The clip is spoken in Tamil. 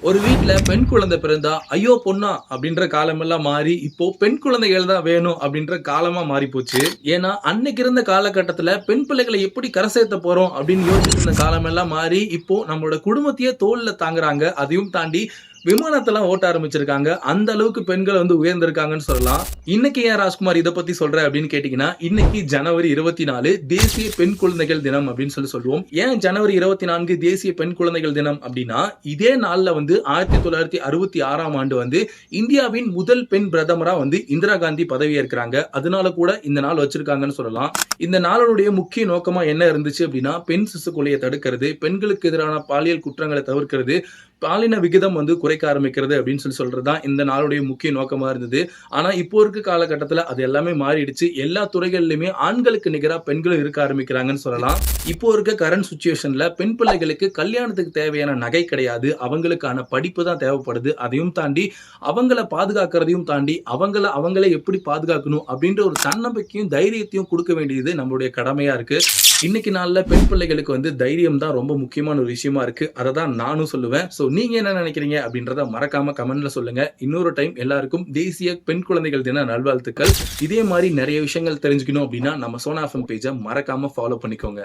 ஒரு வீட்ல பெண் குழந்தை பிறந்தா, ஐயோ பொண்ணா அப்படின்ற காலமெல்லாம் மாறி, இப்போ பெண் குழந்தைகள் தான் வேணும் அப்படின்ற காலமா மாறிப்போச்சு. ஏன்னா, அன்னைக்கு இருந்த காலகட்டத்துல பெண் பிள்ளைகள எப்படி கரை சேர்த்த போறோம் அப்படின்னு யோசிச்சுட்டு இருந்த காலமெல்லாம் மாறி, இப்போ நம்மளோட குடும்பத்தையே தோள்ல தாங்குறாங்க. அதையும் தாண்டி விமானத்தெல்லாம் ஓட்ட ஆரம்பிச்சிருக்காங்க. அந்த அளவுக்கு பெண்கள் உயர்ந்திருக்காங்கன்னு சொல்லலாம். இன்னைக்கு ஏன் ராஜ்குமார் இத பத்தி சொல்ற அப்படின்னு கேட்டீங்கன்னா, இன்னைக்கு ஜனவரி 24 தேசிய பெண் குழந்தைகள் தினம் அப்படின்னு சொல்லுவோம். ஏன் ஜனவரி 24 தேசிய பெண் குழந்தைகள் தினம் அப்படின்னா, இதே நாள்ல 1966ஆம் ஆண்டு இந்தியாவின் முதல் பெண் பிரதமரா இந்திரா காந்தி பதவியேற்கிறாங்க. அதனால கூட இந்த நாள் வச்சிருக்காங்கன்னு சொல்லலாம். இந்த நாளுடைய முக்கிய நோக்கமா என்ன இருந்துச்சு அப்படின்னா, பெண் சிசு கொலையை தடுக்கிறது, பெண்களுக்கு எதிரான பாலியல் குற்றங்களை தவிர்க்கிறது, பாலின விகிதம் குறைக்க ஆரம்பிக்கிறது அப்படின்னு சொல்றது தான் இந்த நாளுடைய முக்கிய நோக்கமா இருந்தது. ஆனா இப்போ இருக்க காலகட்டத்துல அது எல்லாமே மாறிடுச்சு. எல்லா துறைகளிலுமே ஆண்களுக்கு நிகரா பெண்களும் இருக்க ஆரம்பிக்கிறாங்கன்னு சொல்லலாம். இப்போ இருக்க கரண்ட் சிச்சுவேஷன்ல பெண் பிள்ளைகளுக்கு கல்யாணத்துக்கு தேவையான நகை கிடையாது. அவங்களுக்கான படிப்பு தான் தேவைப்படுது. அதையும் தாண்டி அவங்கள பாதுகாக்கிறதையும் தாண்டி அவங்களே எப்படி பாதுகாக்கணும் அப்படின்ற ஒரு தன்னம்பிக்கையும் தைரியத்தையும் கொடுக்க வேண்டியது நம்மளுடைய கடமையா இருக்கு. இன்னைக்கு நாள்ல பெண் பிள்ளைகளுக்கு தைரியம் தான் ரொம்ப முக்கியமான ஒரு விஷயமா இருக்கு. அதை தான் நானும் சொல்லுவேன். சோ நீங்க என்ன நினைக்கிறீங்க அப்படின்றத மறக்காம கமெண்ட்ல சொல்லுங்க. இன்னொரு டைம் எல்லாருக்கும் தேசிய பெண் குழந்தைகள் தின நல்வாழ்த்துக்கள். இதே மாதிரி நிறைய விஷயங்கள் தெரிஞ்சுக்கணும் அப்படின்னா நம்ம சோனா எஃப்எம் பேஜை மறக்காம ஃபாலோ பண்ணிக்கோங்க.